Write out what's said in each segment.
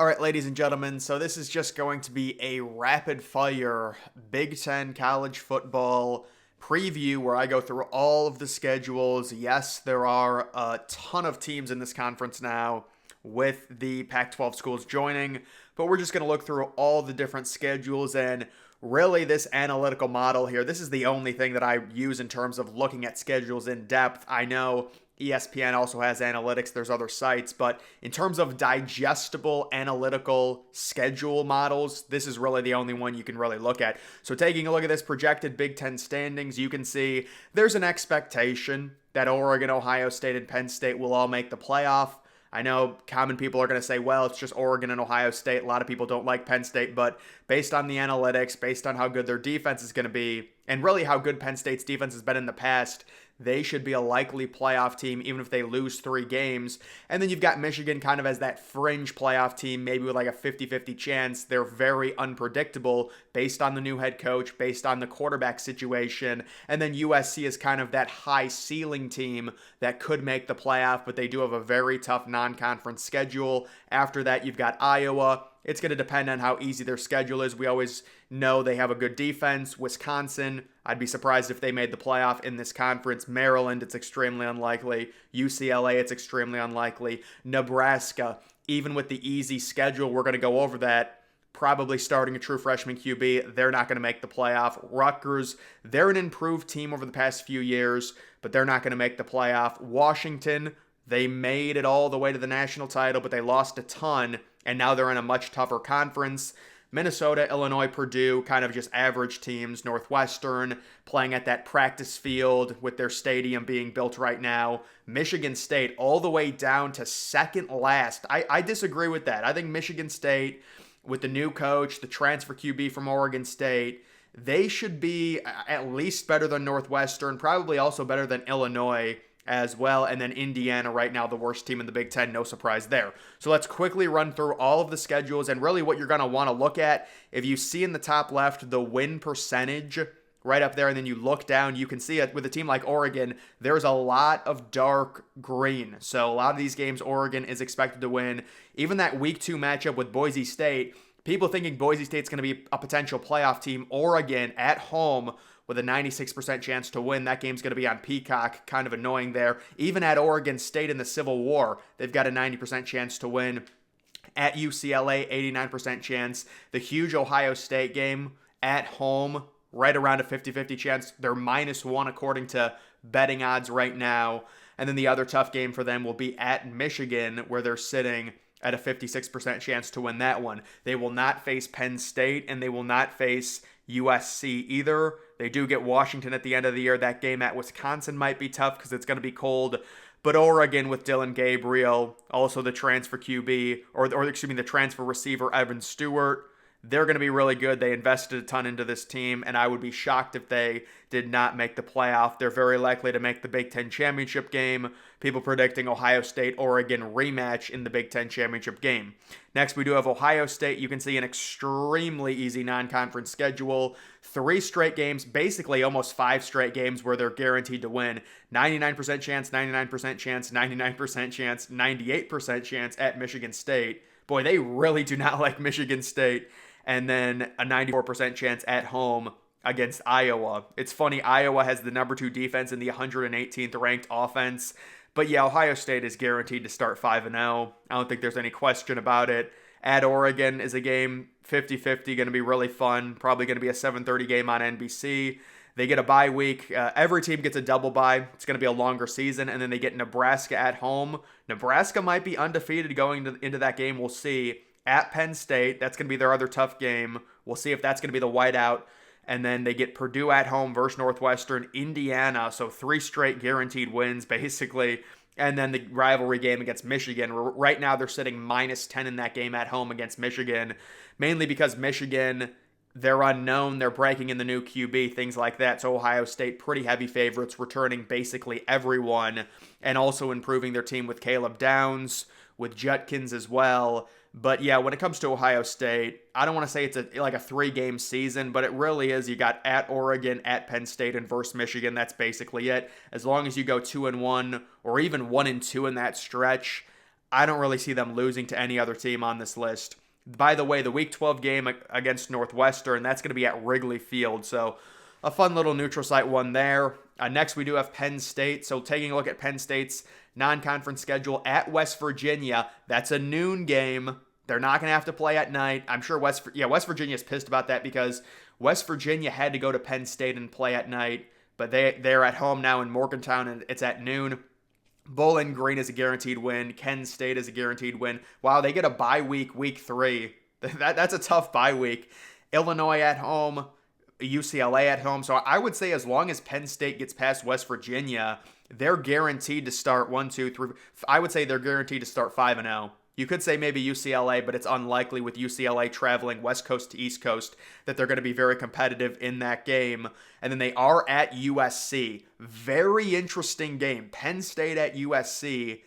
All right, ladies and gentlemen, so this is just going to be a rapid fire Big Ten college football preview where I go through all of the schedules. Yes, there are a ton of teams in this conference now with the Pac 12 schools joining, but we're just going to look through all the different schedules and really this analytical model here. This is the only thing that I use in terms of looking at schedules in depth. I know ESPN also has analytics, there's other sites, but in terms of digestible analytical schedule models, this is really the only one you can really look at. So taking a look at this projected Big Ten standings, you can see there's an expectation that Oregon, Ohio State, and Penn State will all make the playoff. I know common people are going to say, well, it's just Oregon and Ohio State. A lot of people don't like Penn State, but based on the analytics, based on how good their defense is going to be, and really how good Penn State's defense has been in the past, they should be a likely playoff team, even if they lose 3 games. And then you've got Michigan kind of as that fringe playoff team, maybe with like a 50-50 chance. They're very unpredictable based on the new head coach, based on the quarterback situation. And then USC is kind of that high ceiling team that could make the playoff, but they do have a very tough non-conference schedule. After that, you've got Iowa. It's going to depend on how easy their schedule is. We always know they have a good defense. Wisconsin, I'd be surprised if they made the playoff in this conference. Maryland, it's extremely unlikely. UCLA, it's extremely unlikely. Nebraska, even with the easy schedule, we're going to go over that. Probably starting a true freshman QB, they're not going to make the playoff. Rutgers, they're an improved team over the past few years, but they're not going to make the playoff. Washington, they made it all the way to the national title, but they lost a ton, and now they're in a much tougher conference. Minnesota, Illinois, Purdue, kind of just average teams. Northwestern playing at that practice field with their stadium being built right now. Michigan State all the way down to second last. I disagree with that. I think Michigan State, with the new coach, the transfer QB from Oregon State, they should be at least better than Northwestern, probably also better than Illinois as well. And then Indiana right now, the worst team in the Big Ten, no surprise there. So let's quickly run through all of the schedules and really what you're going to want to look at. If you see in the top left the win percentage right up there, and then you look down, you can see it with a team like Oregon, there's a lot of dark green. So a lot of these games Oregon is expected to win. Even that week 2 matchup with Boise State, people thinking Boise State's going to be a potential playoff team. Oregon at home with a 96% chance to win. That game's going to be on Peacock. Kind of annoying there. Even at Oregon State in the Civil War, they've got a 90% chance to win. At UCLA, 89% chance. The huge Ohio State game at home, right around a 50-50 chance. They're -1 according to betting odds right now. And then the other tough game for them will be at Michigan, where they're sitting at a 56% chance to win that one. They will not face Penn State, and they will not face USC either. They do get Washington at the end of the year. That game at Wisconsin might be tough because it's going to be cold. But Oregon with Dylan Gabriel, also the transfer QB, or excuse me, the transfer receiver Evan Stewart, they're going to be really good. They invested a ton into this team, and I would be shocked if they did not make the playoff. They're very likely to make the Big Ten championship game. People predicting Ohio State-Oregon rematch in the Big Ten championship game. Next, we do have Ohio State. You can see an extremely easy non-conference schedule. 3 straight games, basically almost 5 straight games where they're guaranteed to win. 99% chance, 99% chance, 99% chance, 98% chance at Michigan State. Boy, they really do not like Michigan State. And then a 94% chance at home against Iowa. It's funny, Iowa has the number 2 defense and the 118th ranked offense. But yeah, Ohio State is guaranteed to start 5-0. I don't think there's any question about it. At Oregon is a game 50-50, going to be really fun. Probably going to be a 7:30 game on NBC. They get a bye week. Every team gets a double bye. It's going to be a longer season. And then they get Nebraska at home. Nebraska might be undefeated going into that game. We'll see. At Penn State, that's going to be their other tough game. We'll see if that's going to be the whiteout. And then they get Purdue at home versus Northwestern, Indiana. So 3 straight guaranteed wins, basically. And then the rivalry game against Michigan. Right now, they're sitting -10 in that game at home against Michigan. Mainly because Michigan, they're unknown. They're breaking in the new QB, things like that. So Ohio State, pretty heavy favorites, returning basically everyone. And also improving their team with Caleb Downs, with Judkins as well. But yeah, when it comes to Ohio State, I don't want to say it's like a 3-game season, but it really is. You got at Oregon, at Penn State, and versus Michigan. That's basically it. As long as you go 2-1 or even 1-2 in that stretch, I don't really see them losing to any other team on this list. By the way, the Week 12 game against Northwestern, that's going to be at Wrigley Field. So a fun little neutral site one there. Next, we do have Penn State. So taking a look at Penn State's non-conference schedule at West Virginia, that's a noon game. They're not going to have to play at night. I'm sure West Virginia is pissed about that because West Virginia had to go to Penn State and play at night, but they're at home now in Morgantown, and it's at noon. Bowling Green is a guaranteed win. Kent State is a guaranteed win. Wow, they get a bye week, week 3. That's a tough bye week. Illinois at home, UCLA at home. So I would say as long as Penn State gets past West Virginia, they're guaranteed to start 1, 2, 3. I would say they're guaranteed to start 5-0. You could say maybe UCLA, but it's unlikely with UCLA traveling West Coast to East Coast that they're going to be very competitive in that game. And then they are at USC. Very interesting game. Penn State at USC.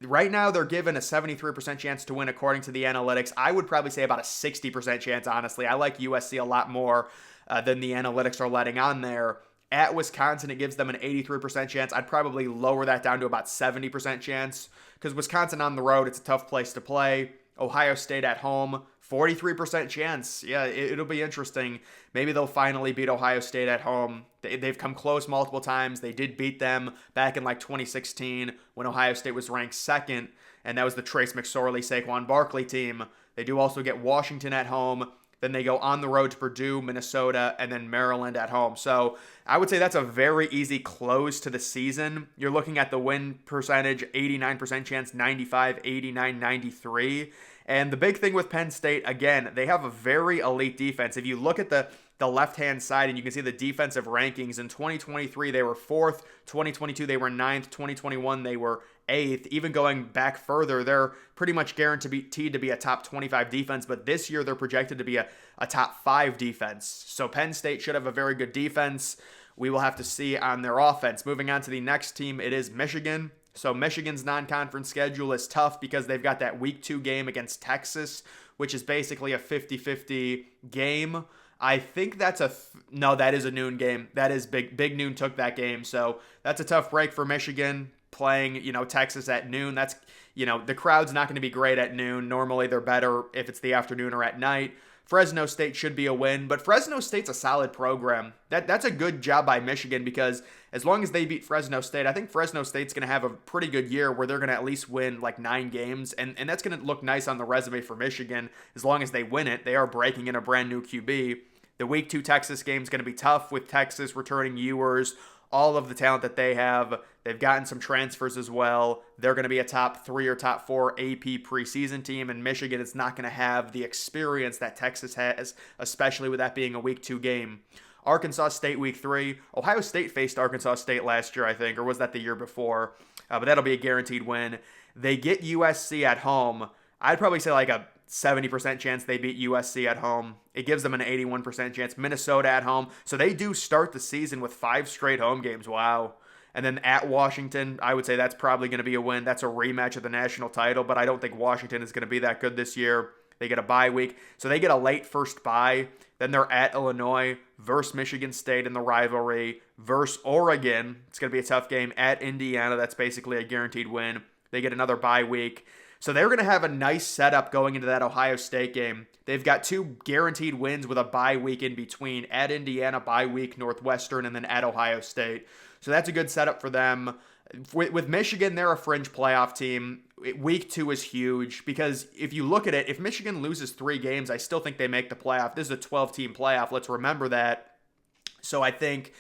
Right now, they're given a 73% chance to win according to the analytics. I would probably say about a 60% chance, honestly. I like USC a lot more than the analytics are letting on there. At Wisconsin, it gives them an 83% chance. I'd probably lower that down to about 70% chance because Wisconsin on the road, it's a tough place to play. Ohio State at home, 43% chance. Yeah, it'll be interesting. Maybe they'll finally beat Ohio State at home. They've come close multiple times. They did beat them back in 2016 when Ohio State was ranked second, and that was the Trace McSorley, Saquon Barkley team. They do also get Washington at home. Then they go on the road to Purdue, Minnesota, and then Maryland at home. So I would say that's a very easy close to the season. You're looking at the win percentage, 89% chance, 95, 89, 93. And the big thing with Penn State, again, they have a very elite defense. If you look at the left-hand side and you can see the defensive rankings, in 2023 they were 4th, 2022 they were 9th, 2021 they were 8th. Even going back further, they're pretty much guaranteed to be a top 25 defense, but this year they're projected to be a top 5 defense. So Penn State should have a very good defense. We will have to see on their offense. Moving on to the next team, it is Michigan. So Michigan's non-conference schedule is tough because they've got that week 2 game against Texas, which is basically a 50-50 game. I think that's no, that is a noon game. That is Big Noon took that game. So that's a tough break for Michigan playing, Texas at noon. That's, the crowd's not going to be great at noon. Normally they're better if it's the afternoon or at night. Fresno State should be a win, but Fresno State's a solid program. That's a good job by Michigan because as long as they beat Fresno State, I think Fresno State's going to have a pretty good year where they're going to at least win 9 games, and that's going to look nice on the resume for Michigan as long as they win it. They are breaking in a brand new QB. The Week 2 Texas game is going to be tough with Texas returning Ewers, all of the talent that they have. They've gotten some transfers as well. They're going to be a top 3 or top 4 AP preseason team, and Michigan is not going to have the experience that Texas has, especially with that being a Week 2 game. Arkansas State Week 3. Ohio State faced Arkansas State last year, I think, or was that the year before? But that'll be a guaranteed win. They get USC at home. I'd probably say a 70% chance they beat USC at home. It gives them an 81% chance. Minnesota at home. So they do start the season with 5 straight home games. Wow. And then at Washington, I would say that's probably going to be a win. That's a rematch of the national title, but I don't think Washington is going to be that good this year. They get a bye week. So they get a late first bye. Then they're at Illinois versus Michigan State in the rivalry versus Oregon. It's going to be a tough game at Indiana. That's basically a guaranteed win. They get another bye week. So they're going to have a nice setup going into that Ohio State game. They've got 2 guaranteed wins with a bye week in between. At Indiana, bye week, Northwestern, and then at Ohio State. So that's a good setup for them. With Michigan, they're a fringe playoff team. Week 2 is huge because if you look at it, if Michigan loses 3 games, I still think they make the playoff. This is a 12-team playoff. Let's remember that. So I think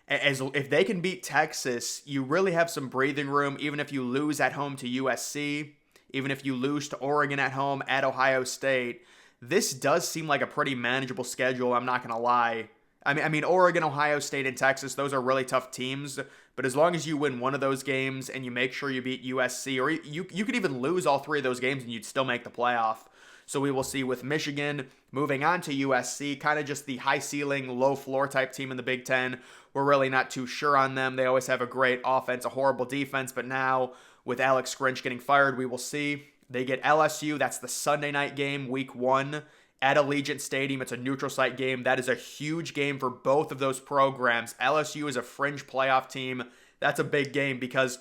if they can beat Texas, you really have some breathing room, even if you lose at home to USC. Even if you lose to Oregon at home, at Ohio State, this does seem like a pretty manageable schedule, I'm not going to lie. I mean, Oregon, Ohio State, and Texas, those are really tough teams, but as long as you win one of those games and you make sure you beat USC, or you could even lose all 3 of those games and you'd still make the playoff. So we will see with Michigan moving on to USC, kind of just the high ceiling, low floor type team in the Big Ten. We're really not too sure on them. They always have a great offense, a horrible defense, but now with Alex Grinch getting fired, we will see. They get LSU. That's the Sunday night game, Week 1, at Allegiant Stadium. It's a neutral site game. That is a huge game for both of those programs. LSU is a fringe playoff team. That's a big game because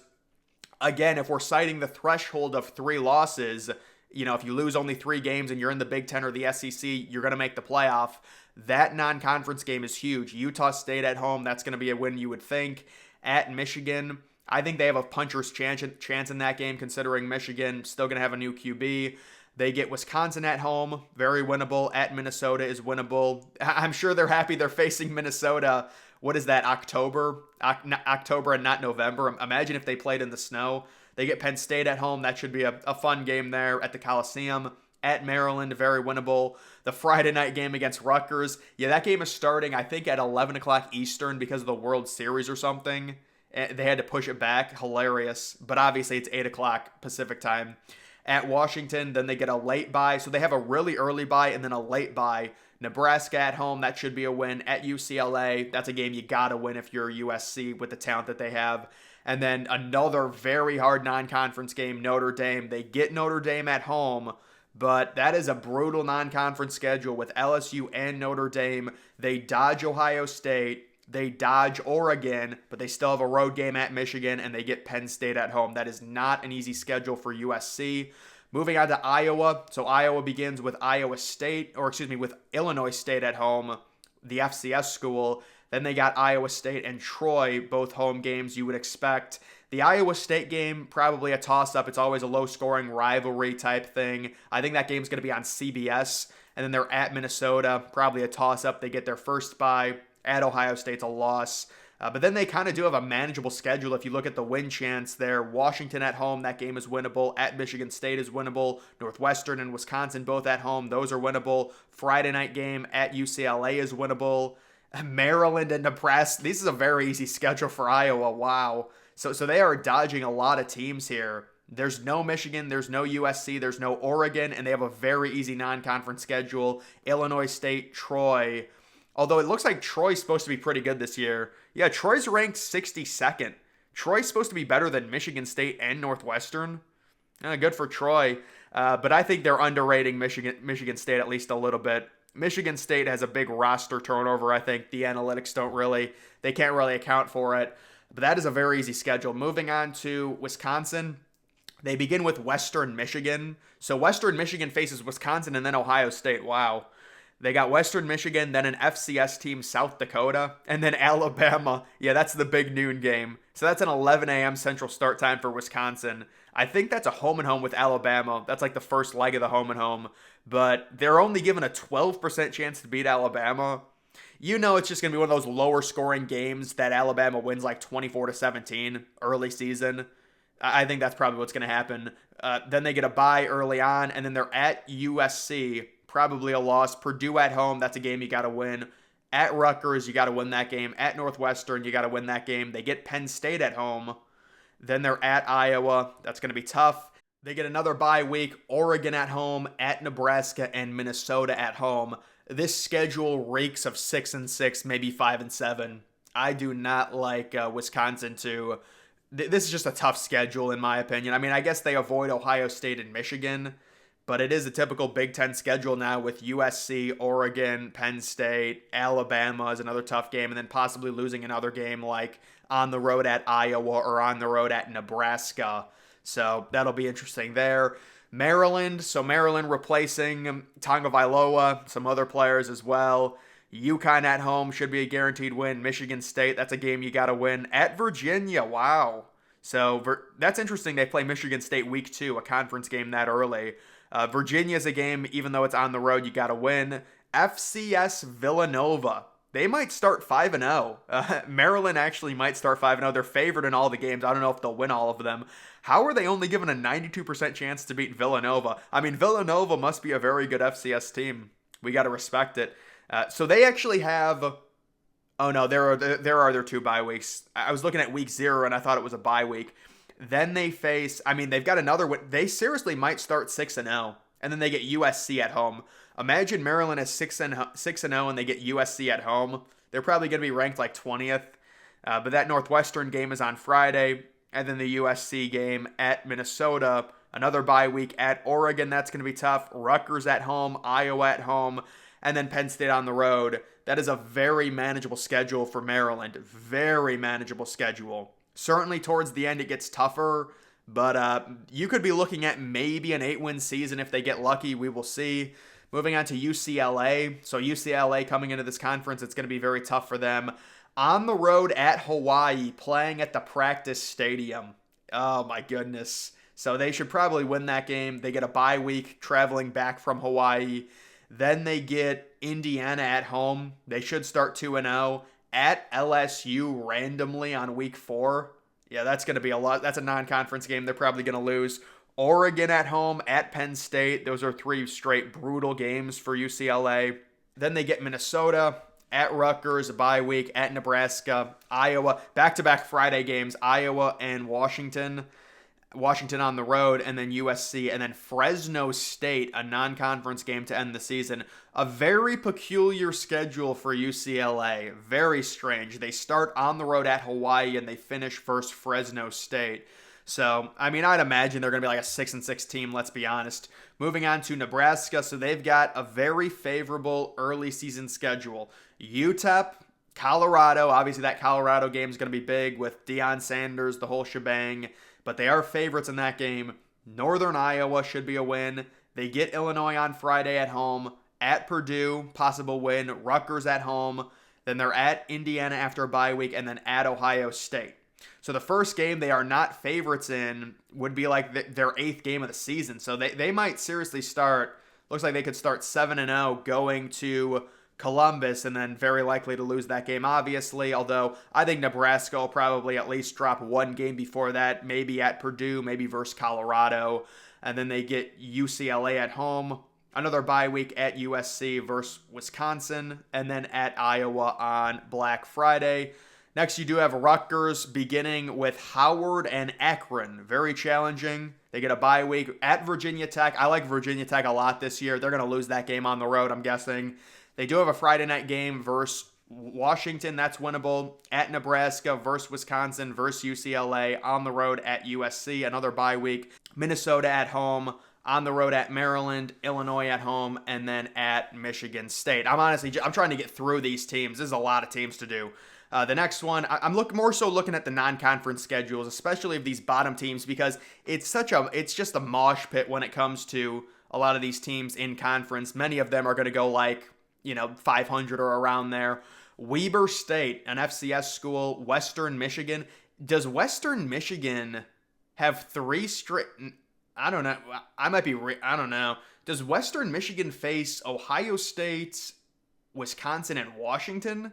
Again, if we're citing the threshold of 3 losses, if you lose only 3 games and you're in the Big Ten or the SEC, you're going to make the playoff. That non-conference game is huge. Utah State at home, that's going to be a win you would think. At Michigan, I think they have a puncher's chance in that game, considering Michigan still going to have a new QB. They get Wisconsin at home, very winnable. At Minnesota is winnable. I'm sure they're happy they're facing Minnesota. What is that, October? October and not November. Imagine if they played in the snow. They get Penn State at home. That should be a fun game there at the Coliseum. At Maryland, very winnable. The Friday night game against Rutgers. Yeah, that game is starting, I think, at 11 o'clock Eastern because of the World Series or something. They had to push it back. Hilarious. But obviously, it's 8 o'clock Pacific time. At Washington, then they get a late bye. So they have a really early bye and then a late bye. Nebraska at home, that should be a win. At UCLA, that's a game you got to win if you're USC with the talent that they have. And then another very hard non-conference game, Notre Dame. They get Notre Dame at home, but that is a brutal non-conference schedule with LSU and Notre Dame. They dodge Ohio State. They dodge Oregon, but they still have a road game at Michigan, and they get Penn State at home. That is not an easy schedule for USC. Moving on to Iowa. So Iowa begins with with Illinois State at home, the FCS school. Then they got Iowa State and Troy, both home games you would expect. The Iowa State game, probably a toss-up. It's always a low-scoring rivalry type thing. I think that game's going to be on CBS. And then they're at Minnesota, probably a toss-up. They get their first bye. At Ohio State's a loss. But then they kind of do have a manageable schedule if you look at the win chance there. Washington at home, that game is winnable. At Michigan State is winnable. Northwestern and Wisconsin both at home, those are winnable. Friday night game at UCLA is winnable. Maryland and Nebraska, this is a very easy schedule for Iowa. Wow. So they are dodging a lot of teams here. There's no Michigan, there's no USC, there's no Oregon, and they have a very easy non-conference schedule. Illinois State, Troy. Although it looks like Troy's supposed to be pretty good this year. Yeah, Troy's ranked 62nd. Troy's supposed to be better than Michigan State and Northwestern. Good for Troy. But I think they're underrating Michigan State at least a little bit. Michigan State has a big roster turnover. I think the analytics they can't really account for it. But that is a very easy schedule. Moving on to Wisconsin. They begin with Western Michigan. So Western Michigan faces Wisconsin and then Ohio State. Wow. They got Western Michigan, then an FCS team, South Dakota, and then Alabama. Yeah, that's the big noon game. So that's an 11 a.m. Central start time for Wisconsin. I think that's a home and home with Alabama. That's like the first leg of the home and home. But they're only given a 12% chance to beat Alabama. It's just going to be one of those lower scoring games that Alabama wins like 24-17 early season. I think that's probably what's going to happen. Then they get a bye early on, and then they're at USC. Probably a loss. Purdue at home, that's a game you got to win. At Rutgers, you got to win that game. At Northwestern, you got to win that game. They get Penn State at home. Then they're at Iowa. That's going to be tough. They get another bye week. Oregon at home, at Nebraska, and Minnesota at home. This schedule reeks of 6-6, maybe 5-7. I do not like Wisconsin to. This is just a tough schedule in my opinion. I mean, I guess they avoid Ohio State and Michigan. But it is a typical Big Ten schedule now with USC, Oregon, Penn State, Alabama is another tough game, and then possibly losing another game like on the road at Iowa or on the road at Nebraska. So that'll be interesting there. Maryland, so Maryland replacing Tagovailoa, some other players as well. UConn at home should be a guaranteed win. Michigan State, that's a game you got to win. At Virginia, wow. So that's interesting. They play Michigan State week 2, a conference game that early. Virginia's a game, even though it's on the road, you got to win. FCS Villanova. They might start 5-0. Maryland actually might start 5-0. They're favored in all the games. I don't know if they'll win all of them. How are they only given a 92% chance to beat Villanova? I mean, Villanova must be a very good FCS team. We got to respect it. So they actually have... Oh, no, there are their 2 bye weeks. I was looking at week 0, and I thought it was a bye week. Then they face, they've got another one. They seriously might start 6-0, and then they get USC at home. Imagine Maryland is 6-0, and they get USC at home. They're probably going to be ranked like 20th. But that Northwestern game is on Friday, and then the USC game at Minnesota. Another bye week at Oregon. That's going to be tough. Rutgers at home, Iowa at home, and then Penn State on the road. That is a very manageable schedule for Maryland. Very manageable schedule. Certainly towards the end it gets tougher, But you could be looking at maybe an 8-win season if they get lucky. We will see. Moving on to UCLA. So UCLA coming into this conference, it's going to be very tough for them. On the road at Hawaii, playing at the practice stadium. Oh my goodness. So they should probably win that game. They get a bye week traveling back from Hawaii. Then they get Indiana at home. They should start 2-0 at LSU randomly on week 4. Yeah, that's going to be a lot. That's a non-conference game. They're probably going to lose. Oregon at home, at Penn State. Those are 3 straight brutal games for UCLA. Then they get Minnesota, at Rutgers, a bye week, at Nebraska, Iowa. Back-to-back Friday games, Iowa and Washington. Washington on the road, and then USC, and then Fresno State, a non-conference game to end the season. A very peculiar schedule for UCLA. Very strange. They start on the road at Hawaii, and they finish versus Fresno State. So, I mean, I'd imagine they're going to be like a 6-6 team, let's be honest. Moving on to Nebraska, so they've got a very favorable early season schedule. UTEP, Colorado, obviously that Colorado game is going to be big with Deion Sanders, the whole shebang, but they are favorites in that game. Northern Iowa should be a win. They get Illinois on Friday at home, at Purdue, possible win, Rutgers at home, then they're at Indiana after a bye week, and then at Ohio State. So the first game they are not favorites in would be like their 8th game of the season. So they might seriously start, looks like they could start 7-0 going to Columbus and then very likely to lose that game, obviously. Although I think Nebraska will probably at least drop one game before that, maybe at Purdue, maybe versus Colorado. And then they get UCLA at home, another bye week at USC versus Wisconsin, and then at Iowa on Black Friday. Next, you do have Rutgers beginning with Howard and Akron. Very challenging. They get a bye week at Virginia Tech. I like Virginia Tech a lot this year. They're going to lose that game on the road, I'm guessing. They do have a Friday night game versus Washington. That's winnable. At Nebraska versus Wisconsin versus UCLA. On the road at USC. Another bye week. Minnesota at home. On the road at Maryland. Illinois at home. And then at Michigan State. I'm trying to get through these teams. This is a lot of teams to do. The next one, I'm more so looking at the non-conference schedules, especially of these bottom teams, because it's just a mosh pit when it comes to a lot of these teams in conference. Many of them are going to go 500 or around there. Weber State, an FCS school, Western Michigan. Does Western Michigan have 3 straight? I don't know. I don't know. Does Western Michigan face Ohio State, Wisconsin, and Washington?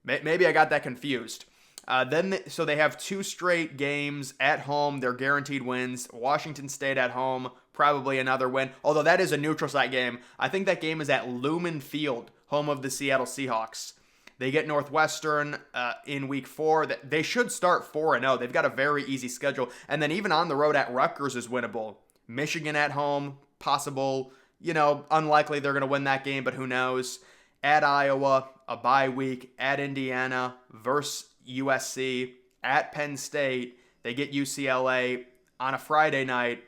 Maybe I got that confused. So they have 2 straight games at home. They're guaranteed wins. Washington State at home, probably another win. Although that is a neutral site game. I think that game is at Lumen Field, home of the Seattle Seahawks. They get Northwestern in week 4. They should start 4-0. They've got a very easy schedule. And then even on the road at Rutgers is winnable. Michigan at home, possible. Unlikely they're going to win that game, but who knows. At Iowa, a bye week. At Indiana versus USC. At Penn State, they get UCLA on a Friday night.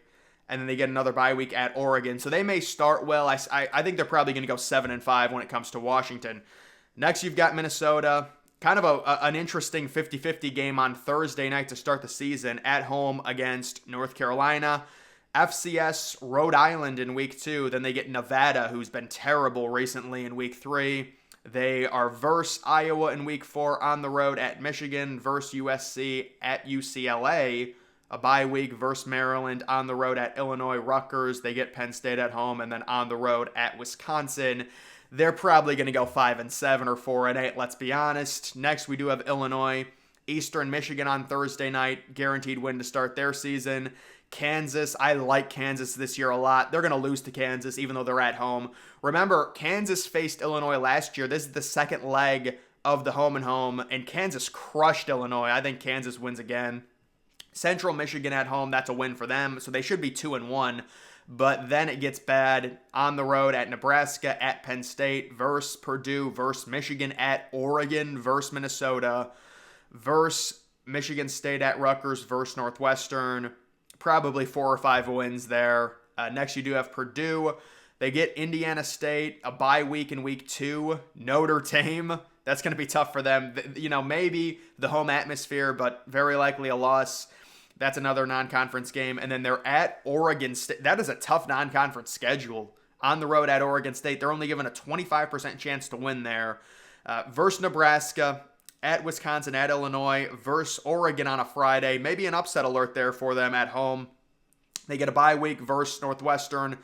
And then they get another bye week at Oregon. So they may start well. I think they're probably going to go 7-5 when it comes to Washington. Next, you've got Minnesota. Kind of an interesting 50-50 game on Thursday night to start the season at home against North Carolina. FCS Rhode Island in week 2. Then they get Nevada, who's been terrible recently, in week 3. They are versus Iowa in week 4 on the road at Michigan, versus USC at UCLA. A bye week versus Maryland on the road at Illinois, Rutgers. They get Penn State at home, and then on the road at Wisconsin. They're probably going to go 5-7 or 4-8, let's be honest. Next, we do have Illinois, Eastern Michigan on Thursday night. Guaranteed win to start their season. Kansas, I like Kansas this year a lot. They're going to lose to Kansas even though they're at home. Remember, Kansas faced Illinois last year. This is the second leg of the home and home, and Kansas crushed Illinois. I think Kansas wins again. Central Michigan at home, that's a win for them, so they should be 2-1. But then it gets bad on the road at Nebraska, at Penn State, versus Purdue, versus Michigan, at Oregon, versus Minnesota, versus Michigan State at Rutgers, versus Northwestern. Probably 4 or 5 wins there. Next, you do have Purdue. They get Indiana State, a bye week in week 2. Notre Dame, that's going to be tough for them. Maybe the home atmosphere, but very likely a loss. That's another non-conference game. And then they're at Oregon State. That is a tough non-conference schedule. On the road at Oregon State. They're only given a 25% chance to win there. Versus Nebraska, at Wisconsin, at Illinois, versus Oregon on a Friday. Maybe an upset alert there for them at home. They get a bye week versus Northwestern.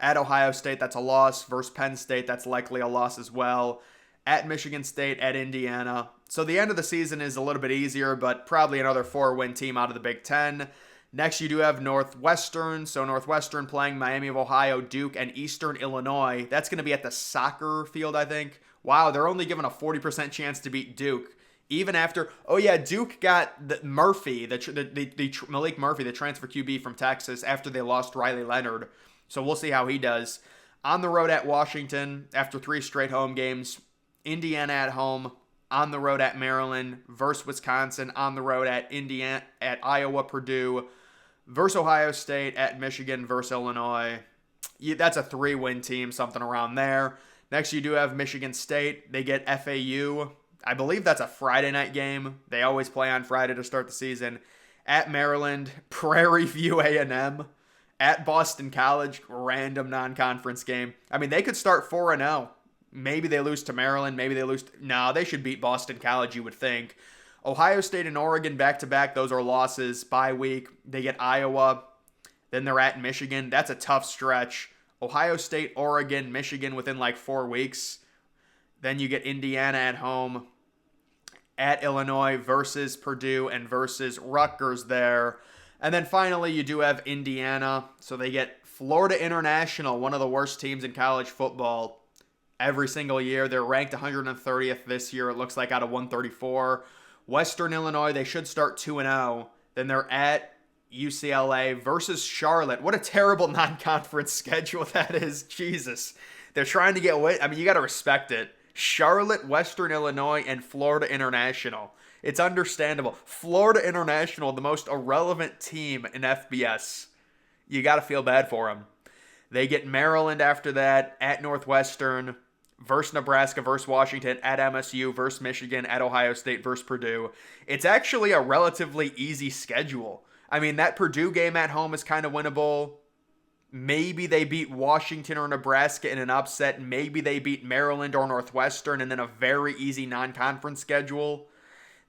At Ohio State, that's a loss. Versus Penn State, that's likely a loss as well. At Michigan State, at Indiana. So the end of the season is a little bit easier, but probably another 4-win team out of the Big Ten. Next, you do have Northwestern. So Northwestern playing Miami of Ohio, Duke, and Eastern Illinois. That's going to be at the soccer field, I think. Wow, they're only given a 40% chance to beat Duke. Even after, Duke got Malik Murphy, the transfer QB from Texas, after they lost Riley Leonard. So we'll see how he does. On the road at Washington, after 3 straight home games. Indiana at home. On the road at Maryland. Versus Wisconsin. On the road at Iowa, Purdue. Versus Ohio State. At Michigan. Versus Illinois. That's a 3-win team, something around there. Next, you do have Michigan State. They get FAU. I believe that's a Friday night game. They always play on Friday to start the season. At Maryland, Prairie View A&M. At Boston College, random non-conference game. I mean, they could start 4-0. Maybe they lose to Maryland. Maybe they lose. No, they should beat Boston College, you would think. Ohio State and Oregon back-to-back. Those are losses. Bye week. They get Iowa. Then they're at Michigan. That's a tough stretch. Ohio State, Oregon, Michigan within like 4 weeks. Then you get Indiana at home. At Illinois versus Purdue and versus Rutgers there. And then finally, you do have Indiana. So they get Florida International, one of the worst teams in college football, every single year. They're ranked 130th this year, it looks like, out of 134. Western Illinois, they should start 2-0. Then they're at UCLA versus Charlotte. What a terrible non-conference schedule that is. Jesus. They're trying to get away. I mean, you got to respect it. Charlotte, Western Illinois, and Florida International. It's understandable. Florida International, the most irrelevant team in FBS. You got to feel bad for them. They get Maryland after that, at Northwestern, versus Nebraska, versus Washington, at MSU, versus Michigan, at Ohio State, versus Purdue. It's actually a relatively easy schedule. I mean, that Purdue game at home is kind of winnable. Maybe they beat Washington or Nebraska in an upset. Maybe they beat Maryland or Northwestern, and then a very easy non-conference schedule.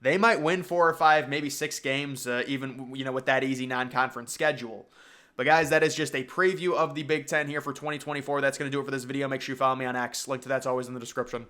They might win 4 or 5, maybe 6 games, even with that easy non-conference schedule. But guys, that is just a preview of the Big Ten here for 2024. That's going to do it for this video. Make sure you follow me on X. Link to that's always in the description.